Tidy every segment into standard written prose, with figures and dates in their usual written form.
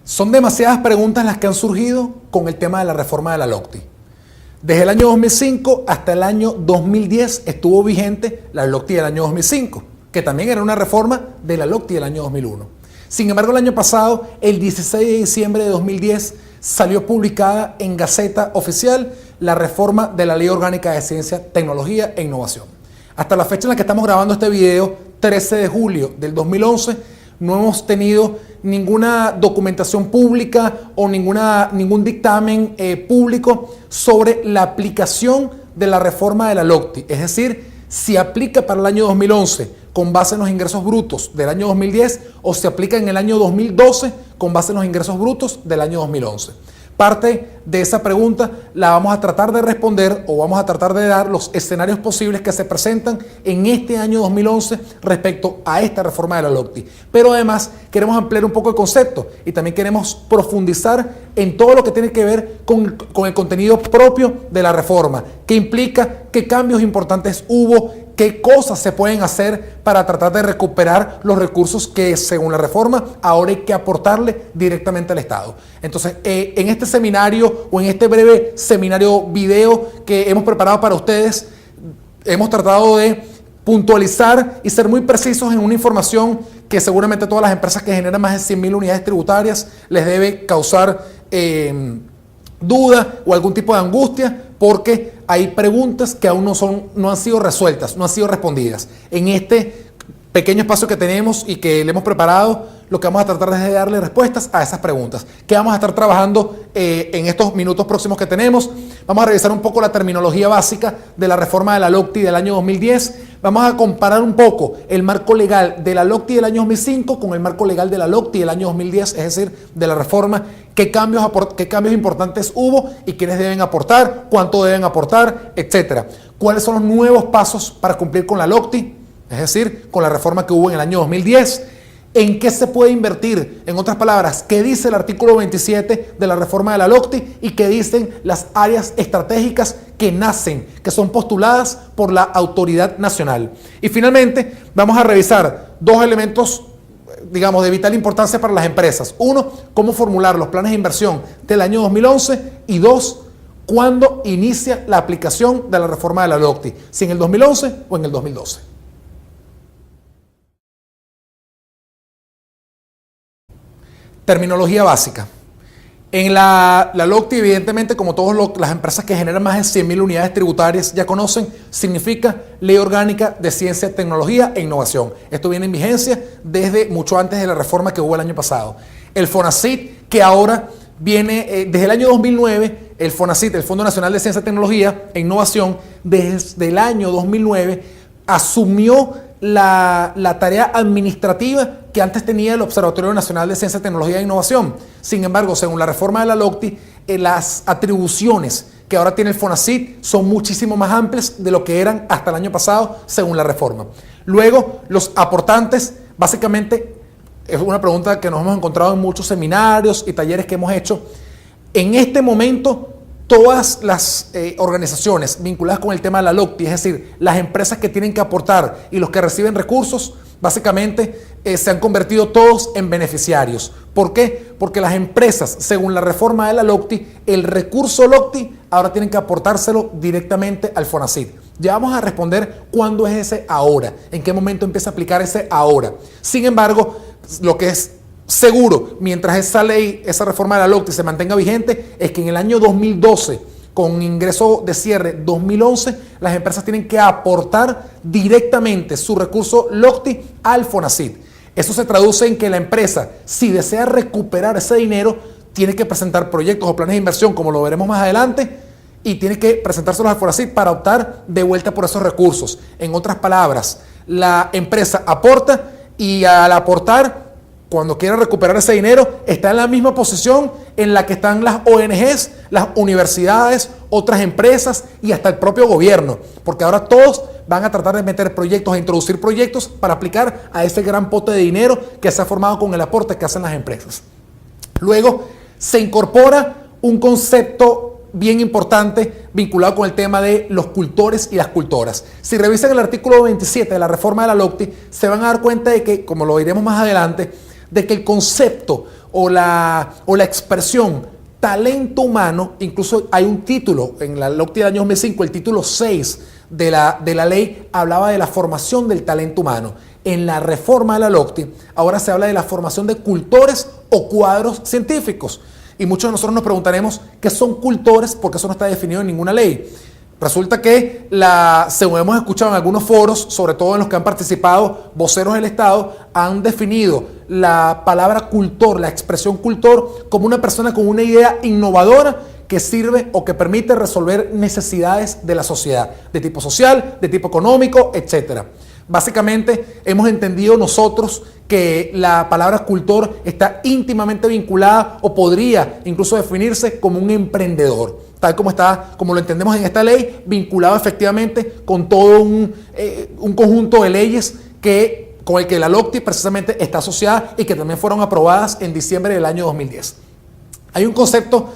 Son demasiadas preguntas las que han surgido con el tema de la reforma de la LOCTI. Desde el año 2005 hasta el año 2010 estuvo vigente la LOCTI del año 2005, que también era una reforma de la LOCTI del año 2001. Sin embargo, el año pasado, el 16 de diciembre de 2010, salió publicada en Gaceta Oficial la reforma de la Ley Orgánica de Ciencia, Tecnología e Innovación. Hasta la fecha en la que estamos grabando este video, 13 de julio del 2011, no hemos tenido ninguna documentación pública o ningún dictamen público sobre la aplicación de la reforma de la LOCTI. Es decir, si aplica para el año 2011 con base en los ingresos brutos del año 2010 o se aplica en el año 2012 con base en los ingresos brutos del año 2011. Parte de esa pregunta la vamos a tratar de responder o vamos a tratar de dar los escenarios posibles que se presentan en este año 2011 respecto a esta reforma de la LOCTI. Pero además queremos ampliar un poco el concepto y también queremos profundizar en todo lo que tiene que ver con el contenido propio de la reforma, qué implica, qué cambios importantes hubo, qué cosas se pueden hacer para tratar de recuperar los recursos que, según la reforma, ahora hay que aportarle directamente al Estado. Entonces, en este seminario o en este breve seminario video que hemos preparado para ustedes, hemos tratado de puntualizar y ser muy precisos en una información que seguramente a todas las empresas que generan más de 100.000 unidades tributarias les debe causar duda o algún tipo de angustia, porque hay preguntas que aún no han sido resueltas, no han sido respondidas. En este pequeño espacio que tenemos y que le hemos preparado, lo que vamos a tratar es de darle respuestas a esas preguntas, que vamos a estar trabajando en estos minutos próximos que tenemos. Vamos a revisar un poco la terminología básica de la reforma de la LOCTI del año 2010. Vamos a comparar un poco el marco legal de la LOCTI del año 2005 con el marco legal de la LOCTI del año 2010, es decir, de la reforma, qué cambios importantes hubo y quiénes deben aportar, cuánto deben aportar, etcétera. ¿Cuáles son los nuevos pasos para cumplir con la LOCTI? Es decir, con la reforma que hubo en el año 2010. ¿En qué se puede invertir? En otras palabras, ¿qué dice el artículo 27 de la reforma de la LOCTI y qué dicen las áreas estratégicas que nacen, que son postuladas por la autoridad nacional? Y finalmente, vamos a revisar dos elementos, digamos, de vital importancia para las empresas. Uno, cómo formular los planes de inversión del año 2011 y dos, cuándo inicia la aplicación de la reforma de la LOCTI, si en el 2011 o en el 2012. Terminología básica. En la LOCTI, evidentemente, como todas las empresas que generan más de 100.000 unidades tributarias ya conocen, significa Ley Orgánica de Ciencia, Tecnología e Innovación. Esto viene en vigencia desde mucho antes de la reforma que hubo el año pasado. El FONACYT, que ahora viene desde el año 2009, el FONACYT, el Fondo Nacional de Ciencia, Tecnología e Innovación, desde el año 2009 asumió la tarea administrativa que antes tenía el Observatorio Nacional de Ciencia, Tecnología e Innovación. Sin embargo, según la reforma de la LOCTI, las atribuciones que ahora tiene el FONACYT son muchísimo más amplias de lo que eran hasta el año pasado, según la reforma. Luego, los aportantes, básicamente, es una pregunta que nos hemos encontrado en muchos seminarios y talleres que hemos hecho. En este momento, todas las organizaciones vinculadas con el tema de la LOCTI, es decir, las empresas que tienen que aportar y los que reciben recursos, básicamente se han convertido todos en beneficiarios. ¿Por qué? Porque las empresas, según la reforma de la LOCTI, el recurso LOCTI ahora tienen que aportárselo directamente al FONACYT. Ya vamos a responder cuándo es ese ahora, en qué momento empieza a aplicar ese ahora. Sin embargo, lo que es seguro, mientras esa ley, esa reforma de la LOCTI se mantenga vigente, es que en el año 2012, con ingreso de cierre 2011, las empresas tienen que aportar directamente su recurso LOCTI al FONACYT. Eso se traduce en que la empresa, si desea recuperar ese dinero, tiene que presentar proyectos o planes de inversión, como lo veremos más adelante, y tiene que presentárselos al FONACYT para optar de vuelta por esos recursos. En otras palabras, la empresa aporta y al aportar, cuando quiera recuperar ese dinero, está en la misma posición en la que están las ONGs, las universidades, otras empresas y hasta el propio gobierno, porque ahora todos van a tratar de meter proyectos, a introducir proyectos para aplicar a ese gran pote de dinero que se ha formado con el aporte que hacen las empresas. Luego se incorpora un concepto bien importante vinculado con el tema de los cultores y las cultoras. Si revisan el artículo 27 de la reforma de la LOCTI, se van a dar cuenta de que, como lo diremos más adelante, de que el concepto o la expresión talento humano, incluso hay un título en la LOCTI del año 2005, el título 6 de la ley hablaba de la formación del talento humano. En la reforma de la LOCTI ahora se habla de la formación de cultores o cuadros científicos. Y muchos de nosotros nos preguntaremos qué son cultores, porque eso no está definido en ninguna ley. Resulta que, según hemos escuchado en algunos foros, sobre todo en los que han participado voceros del Estado, han definido la palabra cultor, la expresión cultor, como una persona con una idea innovadora que sirve o que permite resolver necesidades de la sociedad, de tipo social, de tipo económico, etc. Básicamente hemos entendido nosotros que la palabra cultor está íntimamente vinculada o podría incluso definirse como un emprendedor, tal como está, como lo entendemos en esta ley, vinculado efectivamente con todo un conjunto de leyes con el que la LOCTI precisamente está asociada y que también fueron aprobadas en diciembre del año 2010. Hay un concepto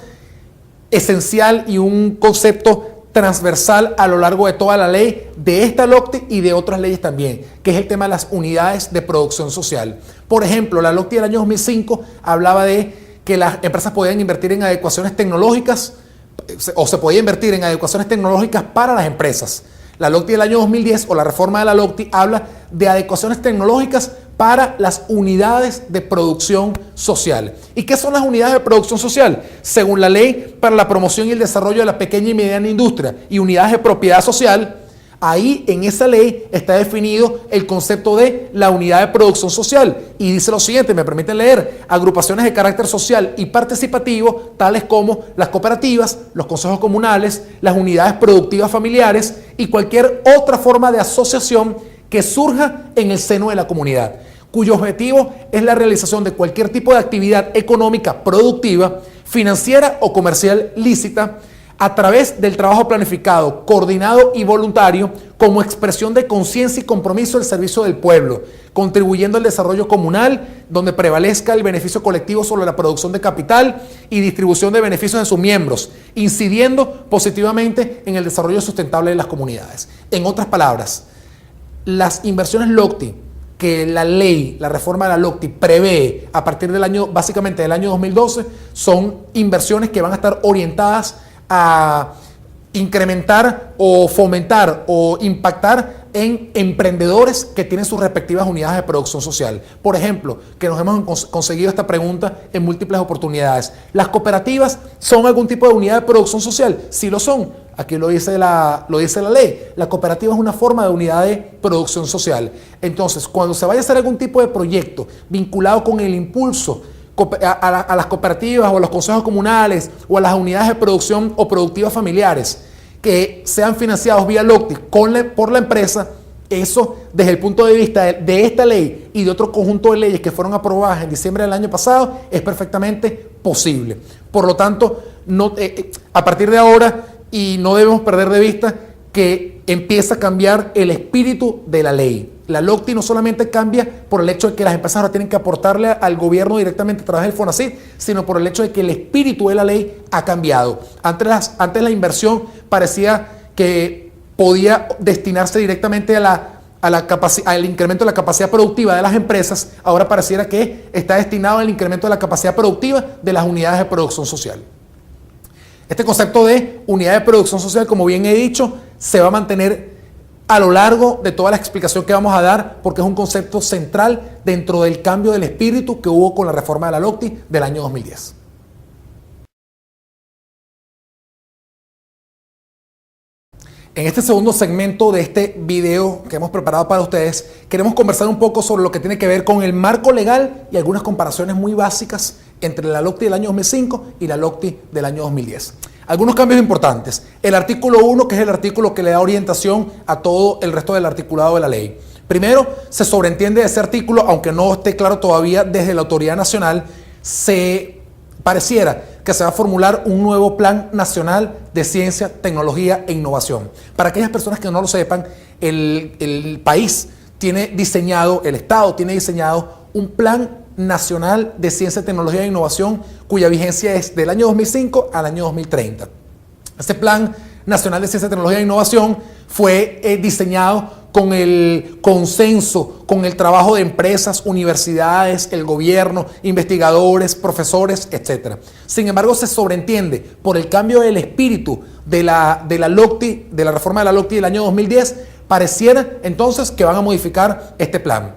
esencial y un concepto transversal a lo largo de toda la ley de esta LOCTI y de otras leyes también, que es el tema de las unidades de producción social. Por ejemplo, la LOCTI del año 2005 hablaba de que las empresas podían invertir en adecuaciones tecnológicas o se podía invertir en adecuaciones tecnológicas para las empresas. La LOCTI del año 2010 o la reforma de la LOCTI habla de adecuaciones tecnológicas para las unidades de producción social. ¿Y qué son las unidades de producción social? Según la Ley para la Promoción y el Desarrollo de la Pequeña y Mediana Industria y Unidades de Propiedad Social, ahí en esa ley está definido el concepto de la unidad de producción social. Y dice lo siguiente, me permiten leer: agrupaciones de carácter social y participativo, tales como las cooperativas, los consejos comunales, las unidades productivas familiares y cualquier otra forma de asociación que surja en el seno de la comunidad, cuyo objetivo es la realización de cualquier tipo de actividad económica productiva, financiera o comercial lícita, a través del trabajo planificado, coordinado y voluntario, como expresión de conciencia y compromiso al servicio del pueblo, contribuyendo al desarrollo comunal, donde prevalezca el beneficio colectivo sobre la producción de capital y distribución de beneficios de sus miembros, incidiendo positivamente en el desarrollo sustentable de las comunidades. En otras palabras, las inversiones LOCTI que la ley, la reforma de la LOCTI prevé a partir del año, básicamente del año 2012, son inversiones que van a estar orientadas a incrementar o fomentar o impactar en emprendedores que tienen sus respectivas unidades de producción social. Por ejemplo, que nos hemos conseguido esta pregunta en múltiples oportunidades. ¿Las cooperativas son algún tipo de unidad de producción social? Sí lo son. Aquí lo dice la ley. La cooperativa es una forma de unidad de producción social. Entonces, cuando se vaya a hacer algún tipo de proyecto vinculado con el impulso a las cooperativas o a los consejos comunales o a las unidades de producción o productivas familiares que sean financiados vía LOCTI por la empresa, eso desde el punto de vista de esta ley y de otro conjunto de leyes que fueron aprobadas en diciembre del año pasado es perfectamente posible. Por lo tanto, a partir de ahora, y no debemos perder de vista que empieza a cambiar el espíritu de la ley. La LOCTI no solamente cambia por el hecho de que las empresas ahora tienen que aportarle al gobierno directamente a través del FONACYT, sino por el hecho de que el espíritu de la ley ha cambiado. Antes la inversión parecía que podía destinarse directamente al incremento de la capacidad productiva de las empresas. Ahora pareciera que está destinado al incremento de la capacidad productiva de las unidades de producción social. Este concepto de unidad de producción social, como bien he dicho, se va a mantener a lo largo de toda la explicación que vamos a dar, porque es un concepto central dentro del cambio del espíritu que hubo con la reforma de la LOCTI del año 2010. En este segundo segmento de este video que hemos preparado para ustedes, queremos conversar un poco sobre lo que tiene que ver con el marco legal y algunas comparaciones muy básicas entre la LOCTI del año 2005 y la LOCTI del año 2010. Algunos cambios importantes. El artículo 1, que es el artículo que le da orientación a todo el resto del articulado de la ley. Primero, se sobreentiende de ese artículo, aunque no esté claro todavía desde la autoridad nacional, se pareciera que se va a formular un nuevo Plan Nacional de Ciencia, Tecnología e Innovación. Para aquellas personas que no lo sepan, el país tiene diseñado, el Estado tiene diseñado un Plan Nacional de Ciencia, Tecnología e Innovación, cuya vigencia es del año 2005 al año 2030. Este Plan Nacional de Ciencia, Tecnología e Innovación fue diseñado con el consenso, con el trabajo de empresas, universidades, el gobierno, investigadores, profesores, etc. Sin embargo, se sobreentiende por el cambio del espíritu de la LOCTI, de la reforma de la LOCTI del año 2010, pareciera entonces que van a modificar este plan.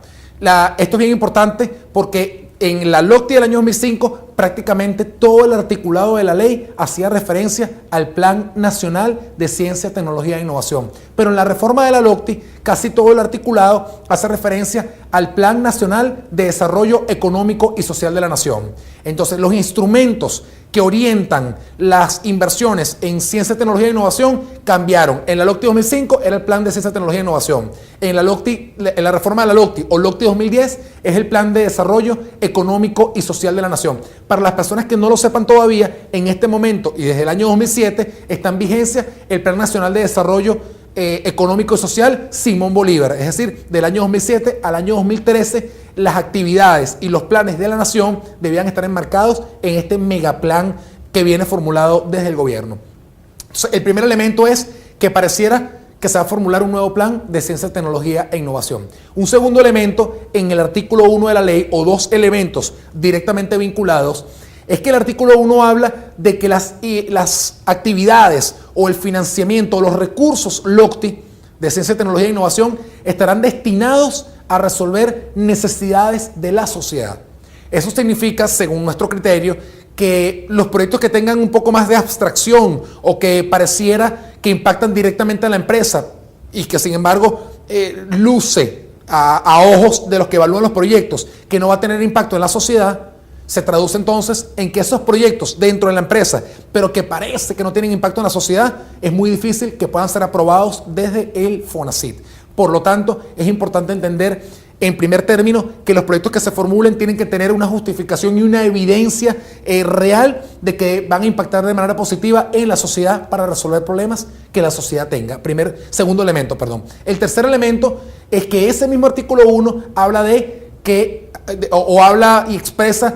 Esto es bien importante porque en la LOCTI del año 2005 prácticamente todo el articulado de la ley hacía referencia al Plan Nacional de Ciencia, Tecnología e Innovación. Pero en la reforma de la LOCTI casi todo el articulado hace referencia al Plan Nacional de Desarrollo Económico y Social de la Nación. Entonces los instrumentos que orientan las inversiones en ciencia, tecnología e innovación cambiaron. En la LOCTI 2005 era el Plan de Ciencia, Tecnología e Innovación. En la reforma de la LOCTI o LOCTI 2010 es el Plan de Desarrollo Económico y Social de la Nación. Para las personas que no lo sepan todavía, en este momento y desde el año 2007 está en vigencia el Plan Nacional de Desarrollo Económico y Social Simón Bolívar. Es decir, del año 2007 al año 2013 las actividades y los planes de la nación debían estar enmarcados en este megaplan que viene formulado desde el gobierno. Entonces, el primer elemento es que pareciera que se va a formular un nuevo plan de ciencia, tecnología e innovación. Un segundo elemento en el artículo 1 de la ley, o dos elementos directamente vinculados, es que el artículo 1 habla de que las actividades o el financiamiento o los recursos LOCTI de ciencia, tecnología e innovación estarán destinados a resolver necesidades de la sociedad. Eso significa, según nuestro criterio, que los proyectos que tengan un poco más de abstracción o que pareciera que impactan directamente a la empresa y que sin embargo luce a ojos de los que evalúan los proyectos que no va a tener impacto en la sociedad, se traduce entonces en que esos proyectos dentro de la empresa, pero que parece que no tienen impacto en la sociedad, es muy difícil que puedan ser aprobados desde el FONACYT. Por lo tanto, es importante entender en primer término que los proyectos que se formulen tienen que tener una justificación y una evidencia real de que van a impactar de manera positiva en la sociedad para resolver problemas que la sociedad tenga. Segundo elemento. El tercer elemento es que ese mismo artículo 1 habla habla y expresa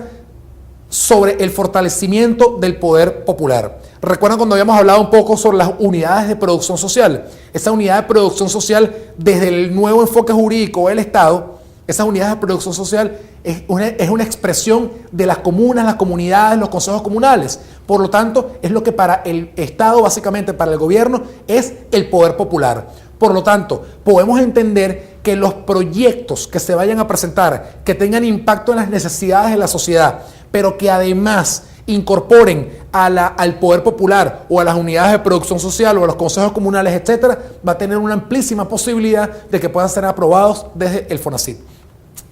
sobre el fortalecimiento del poder popular. ¿Recuerdan cuando habíamos hablado un poco sobre las unidades de producción social? Esa unidad de producción social, desde el nuevo enfoque jurídico del Estado, esas unidades de producción social es una expresión de las comunas, las comunidades, los consejos comunales. Por lo tanto, es lo que para el Estado, básicamente para el gobierno, es el poder popular. Por lo tanto, podemos entender que los proyectos que se vayan a presentar, que tengan impacto en las necesidades de la sociedad, pero que además incorporen al poder popular o a las unidades de producción social o a los consejos comunales, etcétera, va a tener una amplísima posibilidad de que puedan ser aprobados desde el FONACYT.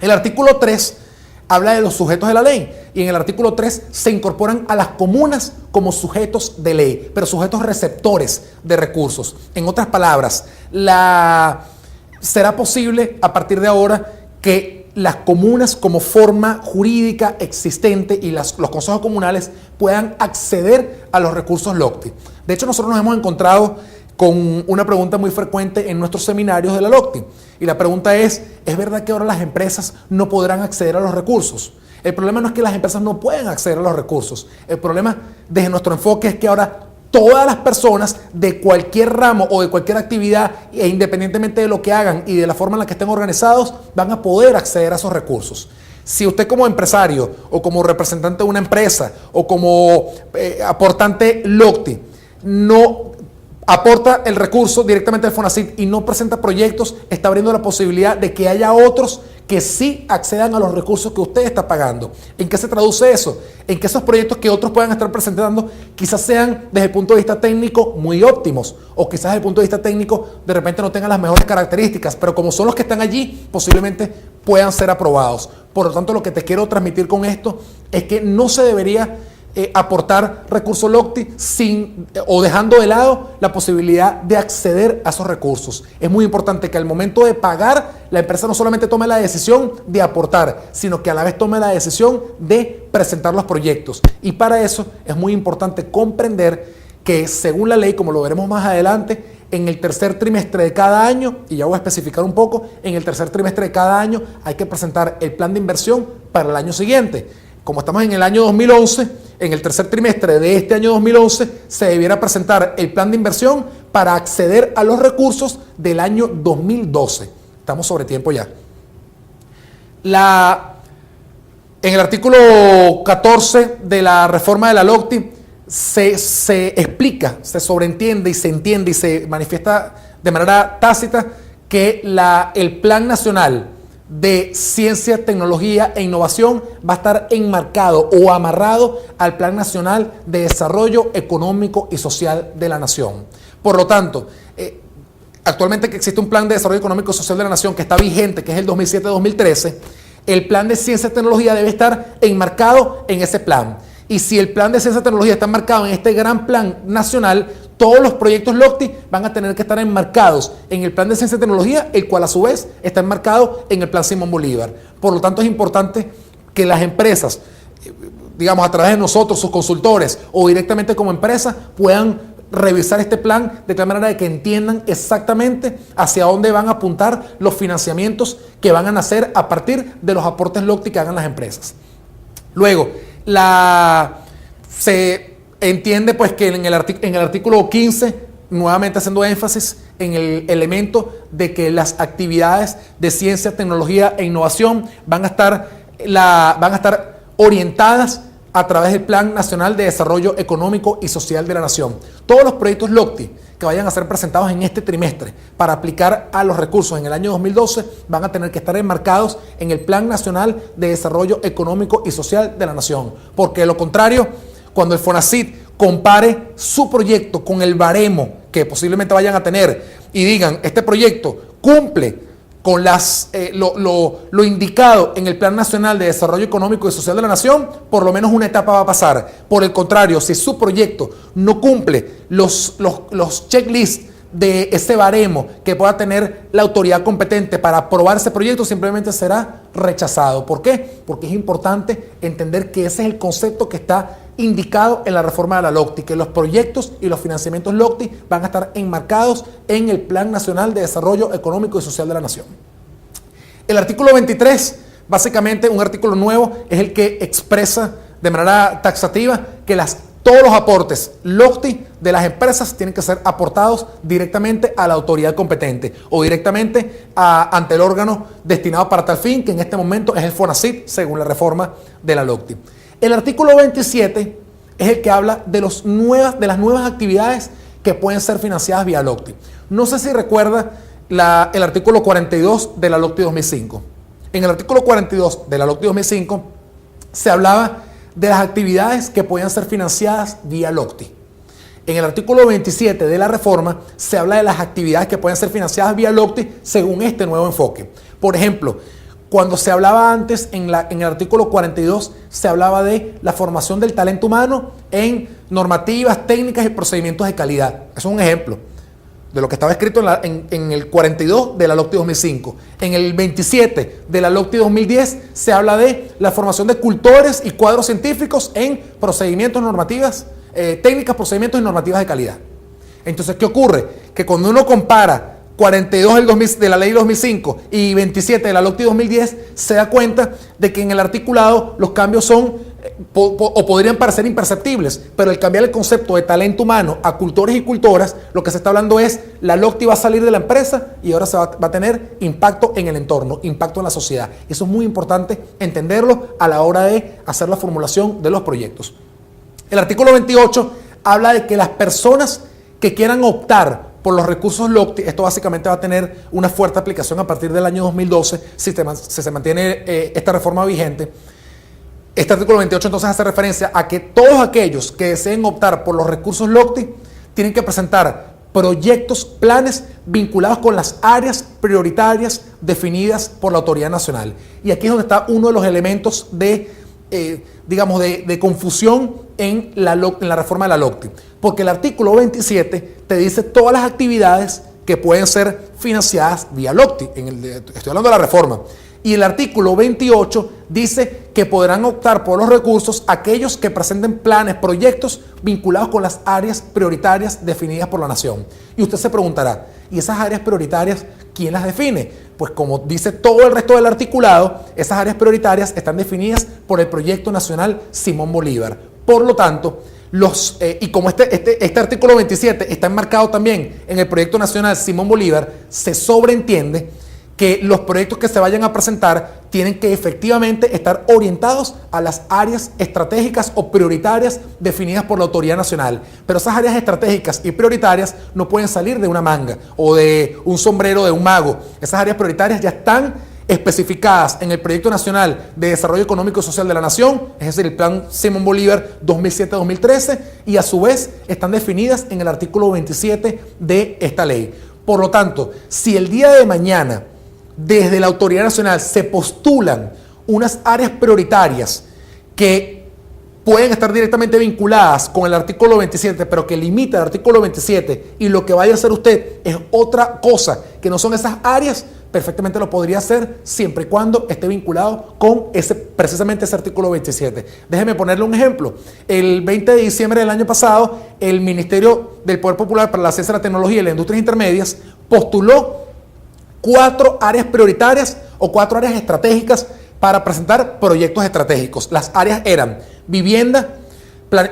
El artículo 3 habla de los sujetos de la ley y en el artículo 3 se incorporan a las comunas como sujetos de ley, pero sujetos receptores de recursos. En otras palabras, será posible a partir de ahora que las comunas como forma jurídica existente y los consejos comunales puedan acceder a los recursos LOCTI. De hecho, nosotros nos hemos encontrado con una pregunta muy frecuente en nuestros seminarios de la LOCTI. Y la pregunta ¿es verdad que ahora las empresas no podrán acceder a los recursos? El problema no es que las empresas no puedan acceder a los recursos. El problema desde nuestro enfoque es que ahora todas las personas de cualquier ramo o de cualquier actividad, e independientemente de lo que hagan y de la forma en la que estén organizados, van a poder acceder a esos recursos. Si usted como empresario o como representante de una empresa o como aportante LOCTI no aporta el recurso directamente al FONACYT y no presenta proyectos, está abriendo la posibilidad de que haya otros que sí accedan a los recursos que usted está pagando. ¿En qué se traduce eso? En que esos proyectos que otros puedan estar presentando quizás sean desde el punto de vista técnico muy óptimos o quizás desde el punto de vista técnico de repente no tengan las mejores características, pero como son los que están allí, posiblemente puedan ser aprobados. Por lo tanto, lo que te quiero transmitir con esto es que no se debería aportar recursos LOCTI o dejando de lado la posibilidad de acceder a esos recursos. Es muy importante que al momento de pagar, la empresa no solamente tome la decisión de aportar, sino que a la vez tome la decisión de presentar los proyectos. Y para eso es muy importante comprender que según la ley, como lo veremos más adelante, en el tercer trimestre de cada año, y ya voy a especificar un poco, en el tercer trimestre de cada año hay que presentar el plan de inversión para el año siguiente. Como estamos en el año 2011, en el tercer trimestre de este año 2011, se debiera presentar el plan de inversión para acceder a los recursos del año 2012. Estamos sobre tiempo ya. En el artículo 14 de la reforma de la LOCTI se explica, se sobreentiende y se entiende y se manifiesta de manera tácita que el Plan Nacional de Ciencia, Tecnología e Innovación va a estar enmarcado o amarrado al Plan Nacional de Desarrollo Económico y Social de la Nación. Por lo tanto, actualmente que existe un Plan de Desarrollo Económico y Social de la Nación que está vigente, que es el 2007-2013, el Plan de Ciencia y Tecnología debe estar enmarcado en ese plan. Y si el Plan de Ciencia y Tecnología está enmarcado en este gran plan nacional, todos los proyectos LOCTI van a tener que estar enmarcados en el Plan de Ciencia y Tecnología, el cual a su vez está enmarcado en el Plan Simón Bolívar. Por lo tanto, es importante que las empresas, digamos a través de nosotros, sus consultores o directamente como empresa, puedan revisar este plan de tal manera de que entiendan exactamente hacia dónde van a apuntar los financiamientos que van a nacer a partir de los aportes LOCTI que hagan las empresas. Luego, se entiende pues que en el artículo 15, nuevamente haciendo énfasis en el elemento de que las actividades de ciencia, tecnología e innovación van a estar orientadas a través del Plan Nacional de Desarrollo Económico y Social de la Nación. Todos los proyectos LOCTI que vayan a ser presentados en este trimestre para aplicar a los recursos en el año 2012 van a tener que estar enmarcados en el Plan Nacional de Desarrollo Económico y Social de la Nación. Porque de lo contrario, cuando el FONACYT compare su proyecto con el baremo que posiblemente vayan a tener y digan, este proyecto cumple con lo indicado en el Plan Nacional de Desarrollo Económico y Social de la Nación, por lo menos una etapa va a pasar. Por el contrario, si su proyecto no cumple los checklists de ese baremo que pueda tener la autoridad competente para aprobar ese proyecto, simplemente será rechazado. ¿Por qué? Porque es importante entender que ese es el concepto que está indicado en la reforma de la LOCTI, que los proyectos y los financiamientos LOCTI van a estar enmarcados en el Plan Nacional de Desarrollo Económico y Social de la Nación. El artículo 23, básicamente un artículo nuevo, es el que expresa de manera taxativa que todos los aportes LOCTI de las empresas tienen que ser aportados directamente a la autoridad competente o directamente ante el órgano destinado para tal fin, que en este momento es el FONACYT, según la reforma de la LOCTI. El artículo 27 es el que habla de las nuevas actividades que pueden ser financiadas vía LOCTI. No sé si recuerda el artículo 42 de la LOCTI 2005. En el artículo 42 de la LOCTI 2005 se hablaba de las actividades que podían ser financiadas vía LOCTI. En el artículo 27 de la reforma se habla de las actividades que pueden ser financiadas vía LOCTI según este nuevo enfoque. Por ejemplo, cuando se hablaba antes, en el artículo 42, se hablaba de la formación del talento humano en normativas, técnicas y procedimientos de calidad. Eso es un ejemplo de lo que estaba escrito en el 42 de la LOCTI 2005. En el 27 de la LOCTI 2010 se habla de la formación de cultores y cuadros científicos en procedimientos, normativas, técnicas, procedimientos y normativas de calidad. Entonces, ¿qué ocurre? Que cuando uno compara 42 de la ley 2005 y 27 de la LOCTI 2010, se da cuenta de que en el articulado los cambios son o podrían parecer imperceptibles, pero al cambiar el concepto de talento humano a cultores y cultoras, lo que se está hablando es la LOCTI va a salir de la empresa y ahora va a tener impacto en el entorno, impacto en la sociedad. Eso es muy importante entenderlo a la hora de hacer la formulación de los proyectos. El artículo 28 habla de que las personas que quieran optar por los recursos LOCTI, esto básicamente va a tener una fuerte aplicación a partir del año 2012, si se mantiene esta reforma vigente. Este artículo 28 entonces hace referencia a que todos aquellos que deseen optar por los recursos LOCTI tienen que presentar proyectos, planes vinculados con las áreas prioritarias definidas por la autoridad nacional. Y aquí es donde está uno de los elementos de confusión en la reforma de la LOCTI. Porque el artículo 27 te dice todas las actividades que pueden ser financiadas vía LOCTI. Estoy hablando de la reforma. Y el artículo 28 dice que podrán optar por los recursos aquellos que presenten planes, proyectos vinculados con las áreas prioritarias definidas por la nación. Y usted se preguntará, ¿y esas áreas prioritarias quién las define? Pues como dice todo el resto del articulado, esas áreas prioritarias están definidas por el Proyecto Nacional Simón Bolívar. Por lo tanto, y como este artículo 27 está enmarcado también en el proyecto nacional Simón Bolívar, se sobreentiende que los proyectos que se vayan a presentar tienen que efectivamente estar orientados a las áreas estratégicas o prioritarias definidas por la autoridad nacional. Pero esas áreas estratégicas y prioritarias no pueden salir de una manga o de un sombrero de un mago. Esas áreas prioritarias ya están especificadas en el Proyecto Nacional de Desarrollo Económico y Social de la Nación, es decir, el Plan Simón Bolívar 2007-2013, y a su vez están definidas en el artículo 27 de esta ley. Por lo tanto, si el día de mañana desde la autoridad nacional se postulan unas áreas prioritarias que pueden estar directamente vinculadas con el artículo 27, pero que limita el artículo 27, y lo que vaya a hacer usted es otra cosa que no son esas áreas, perfectamente lo podría hacer siempre y cuando esté vinculado con precisamente ese artículo 27. Déjeme ponerle un ejemplo. El 20 de diciembre del año pasado, el Ministerio del Poder Popular para la Ciencia, la Tecnología y las Industrias Intermedias postuló 4 áreas prioritarias o 4 áreas estratégicas para presentar proyectos estratégicos. Las áreas eran vivienda,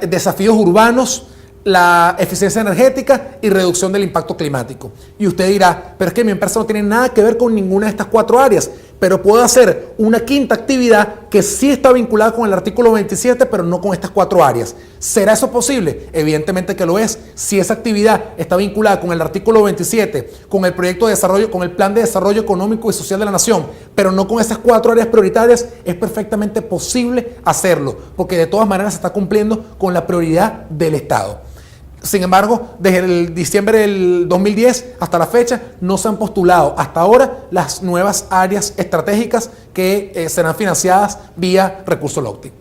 desafíos urbanos, la eficiencia energética y reducción del impacto climático. Y usted dirá, pero es que mi empresa no tiene nada que ver con ninguna de estas 4 áreas, pero puedo hacer una quinta actividad que sí está vinculada con el artículo 27, pero no con estas 4 áreas. ¿Será eso posible? Evidentemente que lo es. Si esa actividad está vinculada con el artículo 27, con el proyecto de desarrollo, con el Plan de Desarrollo Económico y Social de la Nación, pero no con esas 4 áreas prioritarias, es perfectamente posible hacerlo, porque de todas maneras se está cumpliendo con la prioridad del Estado. Sin embargo, desde el diciembre del 2010 hasta la fecha no se han postulado hasta ahora las nuevas áreas estratégicas que serán financiadas vía recurso LOCTI.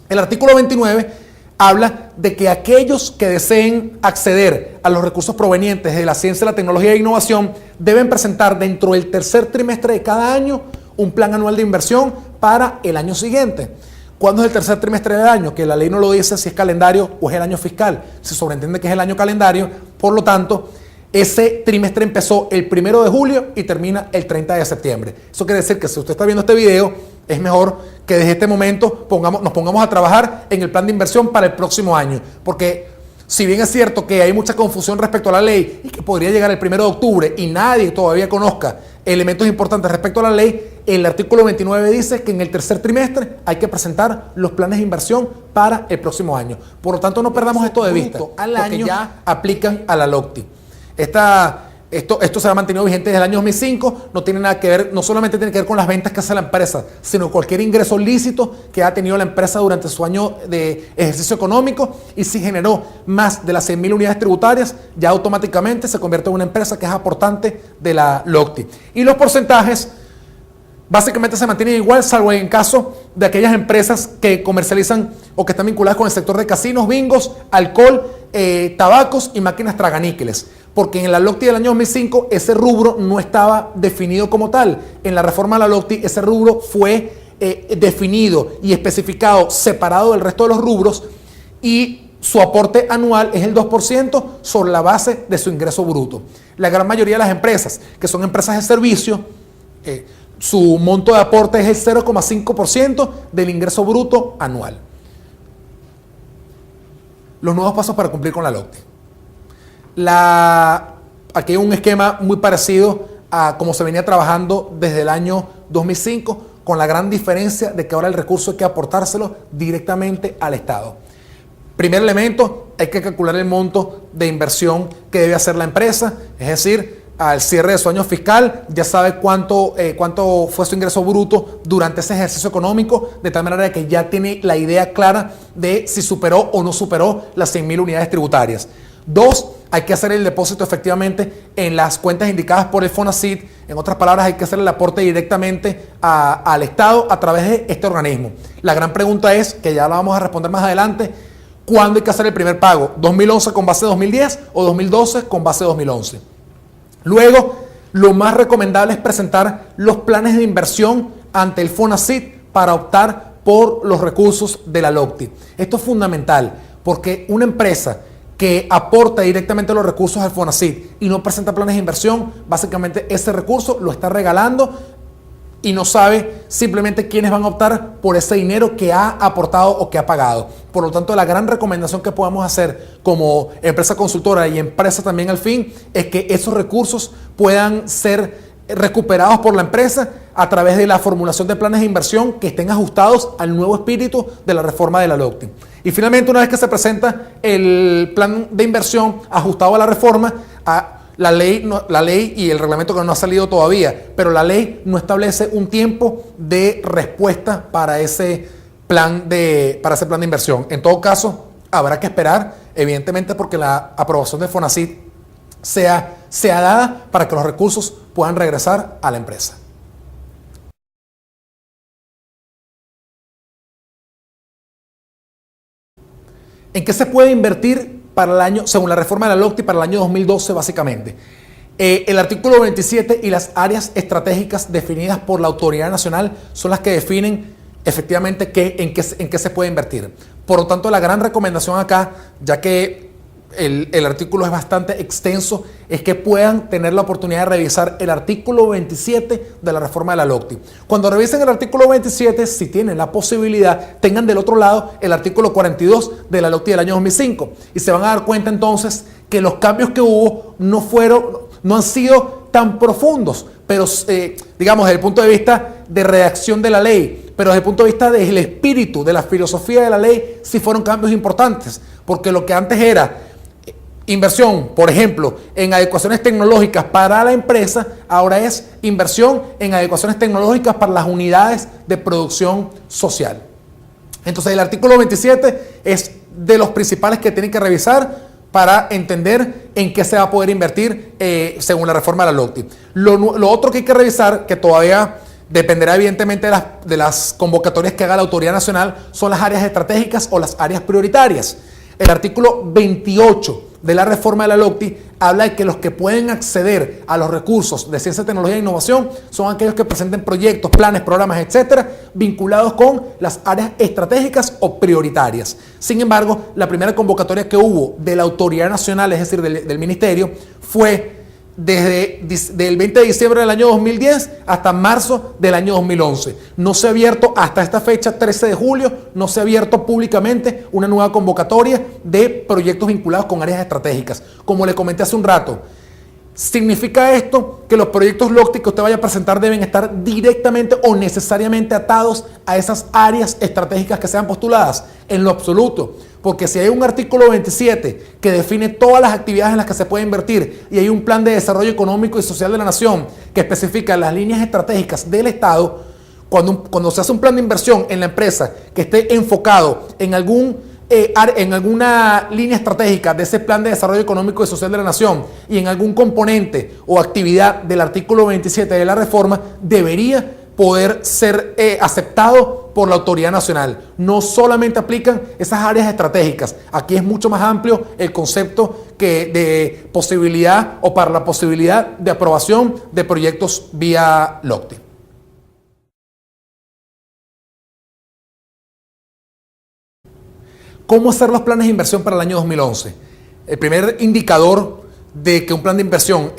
El artículo 29 habla de que aquellos que deseen acceder a los recursos provenientes de la ciencia, la tecnología e innovación deben presentar dentro del tercer trimestre de cada año un plan anual de inversión para el año siguiente. ¿Cuándo es el tercer trimestre del año? Que la ley no lo dice si es calendario o es el año fiscal. Se sobreentiende que es el año calendario. Por lo tanto, ese trimestre empezó el 1 de julio y termina el 30 de septiembre. Eso quiere decir que si usted está viendo este video, es mejor que desde este momento nos pongamos a trabajar en el plan de inversión para el próximo año. Porque si bien es cierto que hay mucha confusión respecto a la ley y que podría llegar el 1 de octubre y nadie todavía conozca elementos importantes respecto a la ley, el artículo 29 dice que en el tercer trimestre hay que presentar los planes de inversión para el próximo año. Por lo tanto, no perdamos esto de vista, al año ya aplican a la LOCTI. Esto se ha mantenido vigente desde el año 2005, no tiene nada que ver, no solamente tiene que ver con las ventas que hace la empresa, sino cualquier ingreso lícito que ha tenido la empresa durante su año de ejercicio económico, y si generó más de las 100.000 unidades tributarias, ya automáticamente se convierte en una empresa que es aportante de la LOCTI. Y los porcentajes básicamente se mantienen igual, salvo en caso de aquellas empresas que comercializan o que están vinculadas con el sector de casinos, bingos, alcohol, tabacos y máquinas traganíqueles. Porque en la LOCTI del año 2005 ese rubro no estaba definido como tal. En la reforma de la LOCTI ese rubro fue definido y especificado separado del resto de los rubros, y su aporte anual es el 2% sobre la base de su ingreso bruto. La gran mayoría de las empresas, que son empresas de servicio, su monto de aporte es el 0,5% del ingreso bruto anual. Los nuevos pasos para cumplir con la LOCTI. Aquí hay un esquema muy parecido a como se venía trabajando desde el año 2005, con la gran diferencia de que ahora el recurso hay que aportárselo directamente al Estado. Primer elemento, hay que calcular el monto de inversión que debe hacer la empresa, es decir, al cierre de su año fiscal ya sabe cuánto fue su ingreso bruto durante ese ejercicio económico, de tal manera que ya tiene la idea clara de si superó o no superó las 100.000 unidades tributarias. 2, hay que hacer el depósito efectivamente en las cuentas indicadas por el FONACYT. En otras palabras, hay que hacer el aporte directamente al Estado a través de este organismo. La gran pregunta es, que ya la vamos a responder más adelante, ¿cuándo hay que hacer el primer pago? ¿2011 con base 2010 o 2012 con base 2011? Luego, lo más recomendable es presentar los planes de inversión ante el FONACYT para optar por los recursos de la LOCTI. Esto es fundamental, porque una empresa que aporta directamente los recursos al FONACYT y no presenta planes de inversión, básicamente ese recurso lo está regalando y no sabe simplemente quiénes van a optar por ese dinero que ha aportado o que ha pagado. Por lo tanto, la gran recomendación que podamos hacer como empresa consultora y empresa también al fin es que esos recursos puedan ser recuperados por la empresa a través de la formulación de planes de inversión que estén ajustados al nuevo espíritu de la reforma de la LOCTI. Y finalmente, una vez que se presenta el plan de inversión ajustado a la reforma, la ley y el reglamento que no ha salido todavía, pero la ley no establece un tiempo de respuesta para ese plan de inversión. En todo caso, habrá que esperar, evidentemente, porque la aprobación de FONACYT sea dada para que los recursos puedan regresar a la empresa. ¿En qué se puede invertir para el año, según la reforma de la LOCTI, para el año 2012 básicamente? El artículo 27 y las áreas estratégicas definidas por la Autoridad Nacional son las que definen efectivamente en qué se puede invertir. Por lo tanto, la gran recomendación acá, ya que el artículo es bastante extenso, es que puedan tener la oportunidad de revisar el artículo 27 de la reforma de la LOCTI. Cuando revisen el artículo 27, si tienen la posibilidad, tengan del otro lado el artículo 42 de la LOCTI del año 2005 y se van a dar cuenta entonces que los cambios que hubo no han sido tan profundos, pero digamos desde el punto de vista de redacción de la ley, pero desde el punto de vista del espíritu, de la filosofía de la ley, sí fueron cambios importantes, porque lo que antes era inversión, por ejemplo, en adecuaciones tecnológicas para la empresa, ahora es inversión en adecuaciones tecnológicas para las unidades de producción social. Entonces, el artículo 27 es de los principales que tienen que revisar para entender en qué se va a poder invertir según la reforma de la LOCTI. Lo otro que hay que revisar, que todavía dependerá evidentemente de las convocatorias que haga la Autoridad Nacional, son las áreas estratégicas o las áreas prioritarias. El artículo 28 de la reforma de la LOCTI habla de que los que pueden acceder a los recursos de ciencia, tecnología e innovación son aquellos que presenten proyectos, planes, programas, etcétera, vinculados con las áreas estratégicas o prioritarias. Sin embargo, la primera convocatoria que hubo de la Autoridad Nacional, es decir, del Ministerio, fue desde el 20 de diciembre del año 2010 hasta marzo del año 2011. No se ha abierto hasta esta fecha, 13 de julio, no se ha abierto públicamente una nueva convocatoria de proyectos vinculados con áreas estratégicas. Como le comenté hace un rato, ¿significa esto que los proyectos LOCTI que usted vaya a presentar deben estar directamente o necesariamente atados a esas áreas estratégicas que sean postuladas? En lo absoluto. Porque si hay un artículo 27 que define todas las actividades en las que se puede invertir y hay un plan de desarrollo económico y social de la nación que especifica las líneas estratégicas del Estado, cuando se hace un plan de inversión en la empresa que esté enfocado en alguna línea estratégica de ese plan de desarrollo económico y social de la nación y en algún componente o actividad del artículo 27 de la reforma, debería poder ser aceptado por la Autoridad Nacional. No solamente aplican esas áreas estratégicas. Aquí es mucho más amplio el concepto de posibilidad o para la posibilidad de aprobación de proyectos vía LOCTI. ¿Cómo hacer los planes de inversión para el año 2011? El primer indicador de que un plan de inversión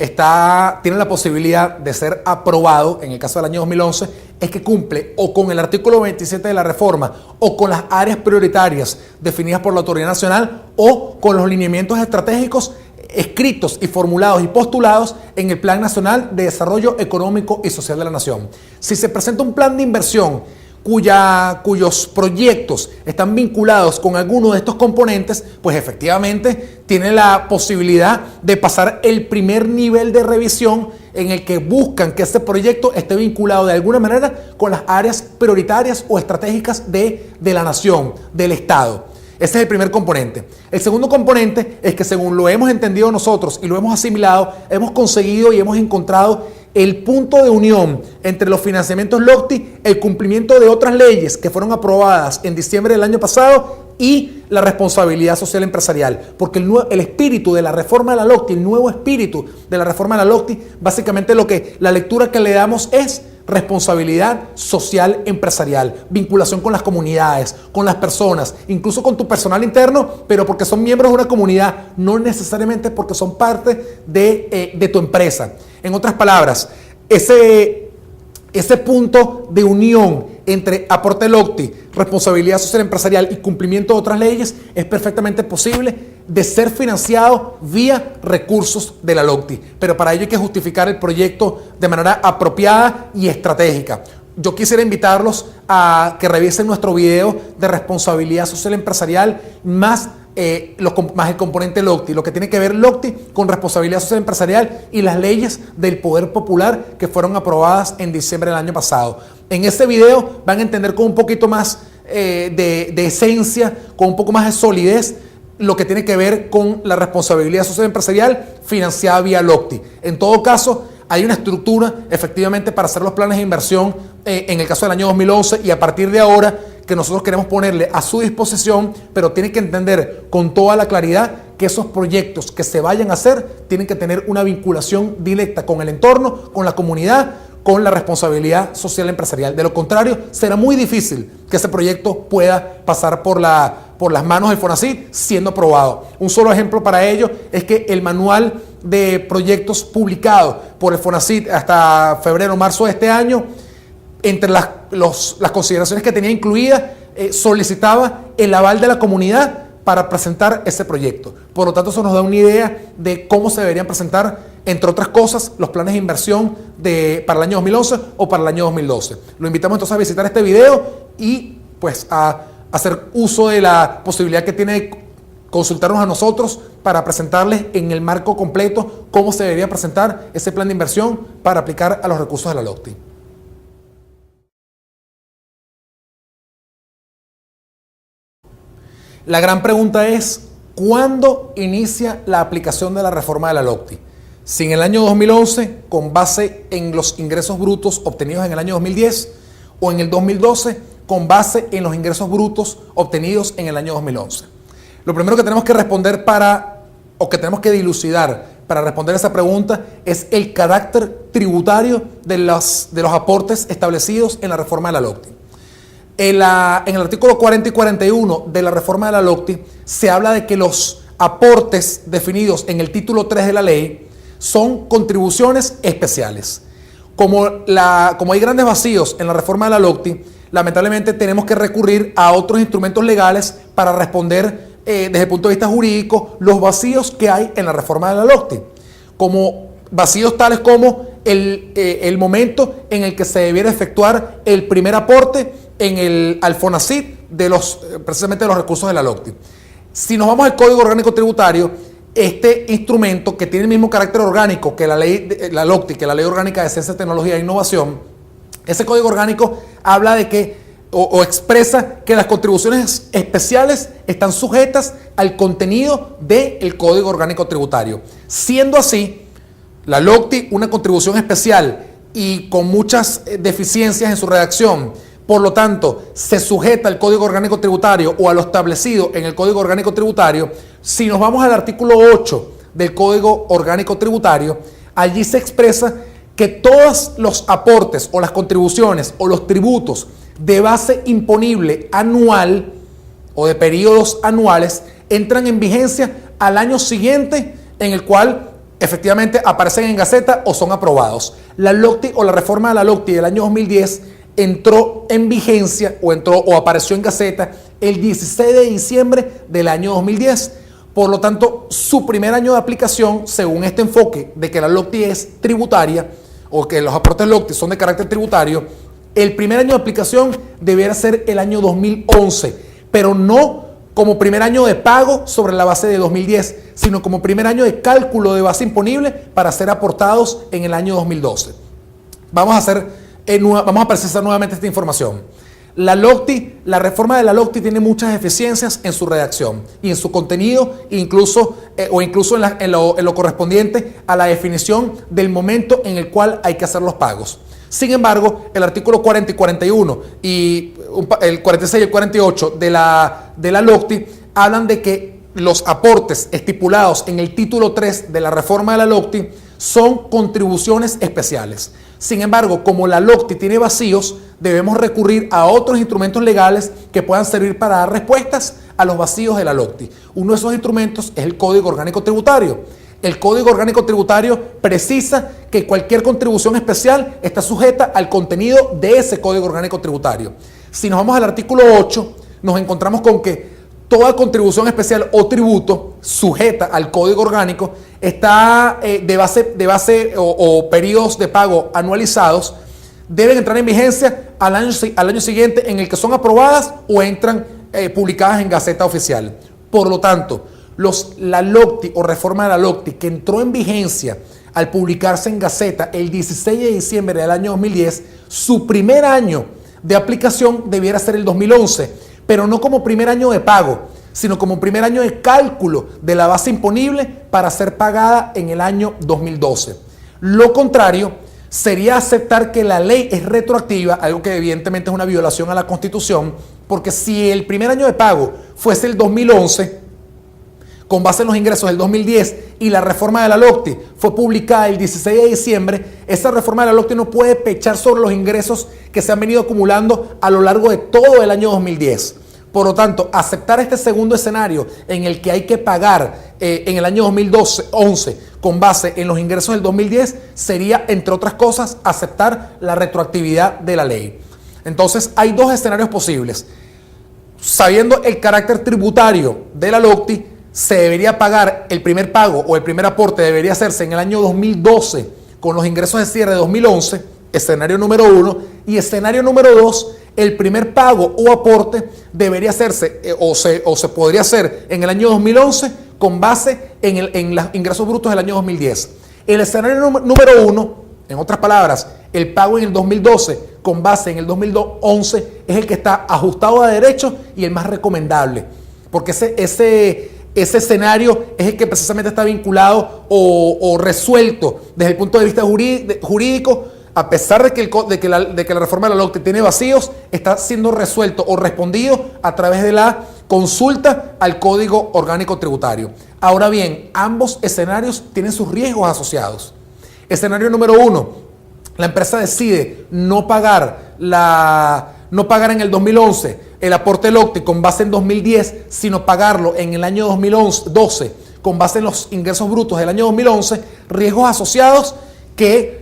tiene la posibilidad de ser aprobado en el caso del año 2011 es que cumple o con el artículo 27 de la reforma o con las áreas prioritarias definidas por la Autoridad Nacional o con los lineamientos estratégicos escritos y formulados y postulados en el Plan Nacional de Desarrollo Económico y Social de la Nación. Si se presenta un plan de inversión cuyos proyectos están vinculados con alguno de estos componentes, pues efectivamente tiene la posibilidad de pasar el primer nivel de revisión en el que buscan que ese proyecto esté vinculado de alguna manera con las áreas prioritarias o estratégicas de la nación, del Estado. Ese es el primer componente. El segundo componente es que, según lo hemos entendido nosotros y lo hemos asimilado, hemos conseguido y hemos encontrado el punto de unión entre los financiamientos LOCTI, el cumplimiento de otras leyes que fueron aprobadas en diciembre del año pasado y la responsabilidad social empresarial. Porque el espíritu de la reforma de la LOCTI, el nuevo espíritu de la reforma de la LOCTI, básicamente la lectura que le damos es responsabilidad social empresarial, vinculación con las comunidades, con las personas, incluso con tu personal interno, pero porque son miembros de una comunidad, no necesariamente porque son parte de tu empresa. En otras palabras, ese ese punto de unión entre aporte LOCTI, responsabilidad social empresarial y cumplimiento de otras leyes es perfectamente posible de ser financiado vía recursos de la LOCTI. Pero para ello hay que justificar el proyecto de manera apropiada y estratégica. Yo quisiera invitarlos a que revisen nuestro video de responsabilidad social empresarial más el componente LOCTI, lo que tiene que ver LOCTI con responsabilidad social empresarial y las leyes del poder popular que fueron aprobadas en diciembre del año pasado. En ese video van a entender con un poquito más de esencia, con un poco más de solidez, lo que tiene que ver con la responsabilidad social empresarial financiada vía LOCTI. En todo caso, hay una estructura efectivamente para hacer los planes de inversión en el caso del año 2011 y a partir de ahora que nosotros queremos ponerle a su disposición, pero tiene que entender con toda la claridad que esos proyectos que se vayan a hacer tienen que tener una vinculación directa con el entorno, con la comunidad, con la responsabilidad social empresarial. De lo contrario, será muy difícil que ese proyecto pueda pasar por las manos del FONACYT siendo aprobado. Un solo ejemplo para ello es que el manual de proyectos publicado por el FONACYT hasta febrero o marzo de este año, entre las consideraciones que tenía incluida, solicitaba el aval de la comunidad para presentar ese proyecto. Por lo tanto, eso nos da una idea de cómo se deberían presentar, entre otras cosas, los planes de inversión para el año 2011 o para el año 2012. Lo invitamos entonces a visitar este video y pues a hacer uso de la posibilidad que tiene de consultarnos a nosotros para presentarles en el marco completo cómo se debería presentar ese plan de inversión para aplicar a los recursos de la LOCTI. La gran pregunta es, ¿cuándo inicia la aplicación de la reforma de la LOCTI? Si en el año 2011, con base en los ingresos brutos obtenidos en el año 2010, o en el 2012, con base en los ingresos brutos obtenidos en el año 2011. Lo primero que tenemos que responder que tenemos que dilucidar para responder a esa pregunta es el carácter tributario de los aportes establecidos en la reforma de la LOCTI. En el artículo 40 y 41 de la reforma de la LOCTI se habla de que los aportes definidos en el título 3 de la ley son contribuciones especiales. Como hay grandes vacíos en la reforma de la LOCTI, lamentablemente tenemos que recurrir a otros instrumentos legales para responder desde el punto de vista jurídico los vacíos que hay en la reforma de la LOCTI. Como vacíos tales como el momento en el que se debiera efectuar el primer aporte al FONACYT precisamente de los recursos de la LOCTI. Si nos vamos al Código Orgánico Tributario, este instrumento que tiene el mismo carácter orgánico que la LOCTI, que la Ley Orgánica de Ciencia, Tecnología e Innovación, ese Código Orgánico habla de que o expresa que las contribuciones especiales están sujetas al contenido del Código Orgánico Tributario. Siendo así, la LOCTI, una contribución especial y con muchas deficiencias en su redacción, por lo tanto, se sujeta al Código Orgánico Tributario o a lo establecido en el Código Orgánico Tributario. Si nos vamos al artículo 8 del Código Orgánico Tributario, allí se expresa que todos los aportes o las contribuciones o los tributos de base imponible anual o de periodos anuales entran en vigencia al año siguiente en el cual efectivamente aparecen en Gaceta o son aprobados. La LOCTI o la reforma de la LOCTI del año 2010 entró en vigencia o apareció en Gaceta el 16 de diciembre del año 2010. Por lo tanto, su primer año de aplicación, según este enfoque de que la LOCTI es tributaria o que los aportes LOCTI son de carácter tributario, el primer año de aplicación debiera ser el año 2011, pero no como primer año de pago sobre la base de 2010, sino como primer año de cálculo de base imponible para ser aportados en el año 2012. Vamos a precisar nuevamente esta información. La reforma de la LOCTI tiene muchas deficiencias en su redacción y en su contenido, incluso en lo correspondiente a la definición del momento en el cual hay que hacer los pagos. Sin embargo, el artículo 40 y 41 y el 46 y el 48 de la LOCTI hablan de que los aportes estipulados en el título 3 de la reforma de la LOCTI son contribuciones especiales. Sin embargo, como la LOCTI tiene vacíos, debemos recurrir a otros instrumentos legales que puedan servir para dar respuestas a los vacíos de la LOCTI. Uno de esos instrumentos es el Código Orgánico Tributario. El Código Orgánico Tributario precisa que cualquier contribución especial está sujeta al contenido de ese Código Orgánico Tributario. Si nos vamos al artículo 8, nos encontramos con que toda contribución especial o tributo sujeta al Código Orgánico está de base o periodos de pago anualizados deben entrar en vigencia al año siguiente en el que son aprobadas o entran publicadas en Gaceta Oficial. Por lo tanto, la LOCTI o reforma de la LOCTI que entró en vigencia al publicarse en Gaceta el 16 de diciembre del año 2010, su primer año de aplicación debiera ser el 2011, pero no como primer año de pago, sino como primer año de cálculo de la base imponible para ser pagada en el año 2012. Lo contrario sería aceptar que la ley es retroactiva, algo que evidentemente es una violación a la Constitución, porque si el primer año de pago fuese el 2011, con base en los ingresos del 2010 y la reforma de la LOCTI fue publicada el 16 de diciembre, esa reforma de la LOCTI no puede pechar sobre los ingresos que se han venido acumulando a lo largo de todo el año 2010. Por lo tanto, aceptar este segundo escenario en el que hay que pagar en el año 2011 con base en los ingresos del 2010 sería, entre otras cosas, aceptar la retroactividad de la ley. Entonces, hay dos escenarios posibles. Sabiendo el carácter tributario de la LOCTI, se debería pagar el primer pago o el primer aporte debería hacerse en el año 2012 con los ingresos de cierre de 2011, escenario número 1, y escenario número 2, el primer pago o aporte debería hacerse o se podría hacer en el año 2011 con base en los ingresos brutos del año 2010. El escenario número 1, en otras palabras, el pago en el 2012 con base en el 2011 es el que está ajustado a derecho y el más recomendable, porque ese escenario es el que precisamente está vinculado o resuelto desde el punto de vista jurídico, a pesar de que la reforma de la LOCTI tiene vacíos, está siendo resuelto o respondido a través de la consulta al Código Orgánico Tributario. Ahora bien, ambos escenarios tienen sus riesgos asociados. Escenario número 1, la empresa decide no pagar en el 2011 el aporte LOCTI con base en 2010, sino pagarlo en el año 2012 con base en los ingresos brutos del año 2011, riesgos asociados que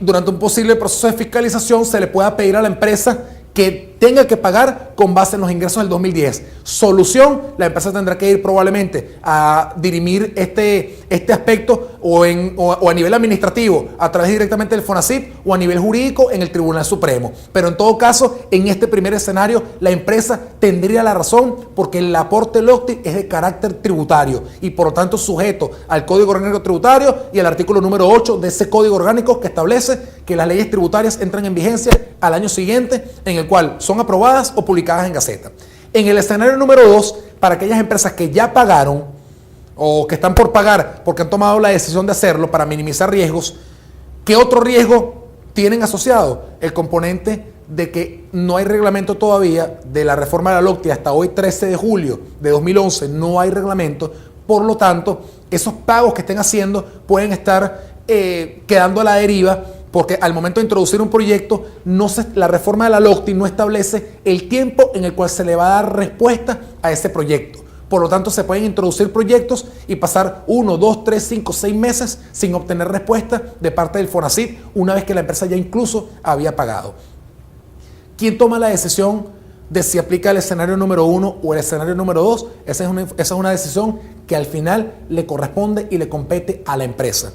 durante un posible proceso de fiscalización se le pueda pedir a la empresa que tenga que pagar con base en los ingresos del 2010. Solución, la empresa tendrá que ir probablemente a dirimir este aspecto o a nivel administrativo, a través directamente del FONACYT o a nivel jurídico en el Tribunal Supremo. Pero en todo caso, en este primer escenario, la empresa tendría la razón porque el aporte LOCTI es de carácter tributario y por lo tanto sujeto al Código Orgánico Tributario y al artículo número 8 de ese Código Orgánico que establece que las leyes tributarias entran en vigencia al año siguiente en el cual son aprobadas o publicadas en Gaceta. En el escenario número 2, para aquellas empresas que ya pagaron o que están por pagar porque han tomado la decisión de hacerlo para minimizar riesgos, ¿qué otro riesgo tienen asociado? El componente de que no hay reglamento todavía de la reforma de la LOCTI hasta hoy 13 de julio de 2011, no hay reglamento, por lo tanto, esos pagos que estén haciendo pueden estar quedando a la deriva porque al momento de introducir un proyecto, la reforma de la LOCTI no establece el tiempo en el cual se le va a dar respuesta a ese proyecto. Por lo tanto, se pueden introducir proyectos y pasar 1, 2, 3, 5, 6 meses sin obtener respuesta de parte del FONACYT, una vez que la empresa ya incluso había pagado. ¿Quién toma la decisión de si aplica el escenario número 1 o el escenario número 2? Esa es una decisión que al final le corresponde y le compete a la empresa.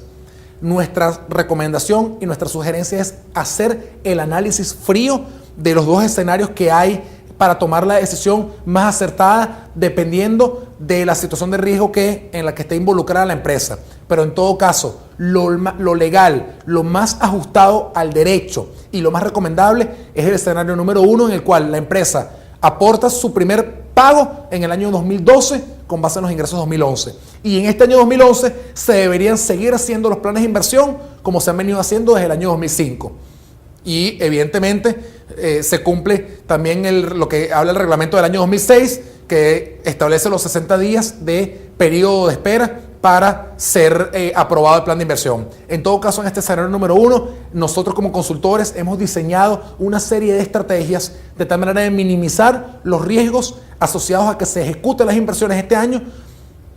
Nuestra recomendación y nuestra sugerencia es hacer el análisis frío de los dos escenarios que hay para tomar la decisión más acertada dependiendo de la situación de riesgo en la que esté involucrada la empresa. Pero en todo caso, lo legal, lo más ajustado al derecho y lo más recomendable es el escenario número 1 en el cual la empresa aporta su primer pago en el año 2012 con base en los ingresos 2011. Y en este año 2011 se deberían seguir haciendo los planes de inversión como se han venido haciendo desde el año 2005. Y evidentemente se cumple también lo que habla el reglamento del año 2006, que establece los 60 días de periodo de espera para ser aprobado el plan de inversión. En todo caso, en este escenario número 1, nosotros como consultores hemos diseñado una serie de estrategias de tal manera de minimizar los riesgos asociados a que se ejecuten las inversiones este año,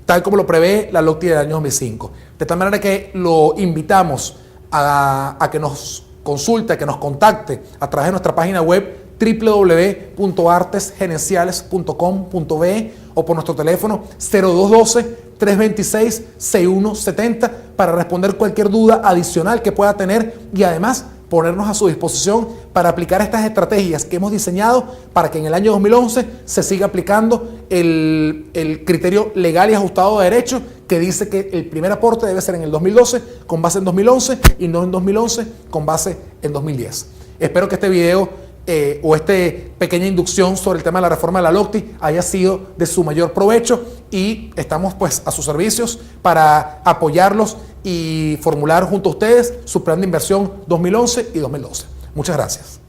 tal como lo prevé la LOCTI del año 2005. De tal manera que lo invitamos a que nos consulte, a que nos contacte a través de nuestra página web www.artesgerenciales.com.be o por nuestro teléfono 0212-326-6170 para responder cualquier duda adicional que pueda tener y además ponernos a su disposición para aplicar estas estrategias que hemos diseñado para que en el año 2011 se siga aplicando el criterio legal y ajustado de derecho que dice que el primer aporte debe ser en el 2012 con base en 2011 y no en 2011 con base en 2010. Espero que este video o esta pequeña inducción sobre el tema de la reforma de la LOCTI haya sido de su mayor provecho y estamos pues a sus servicios para apoyarlos y formular junto a ustedes su plan de inversión 2011 y 2012. Muchas gracias.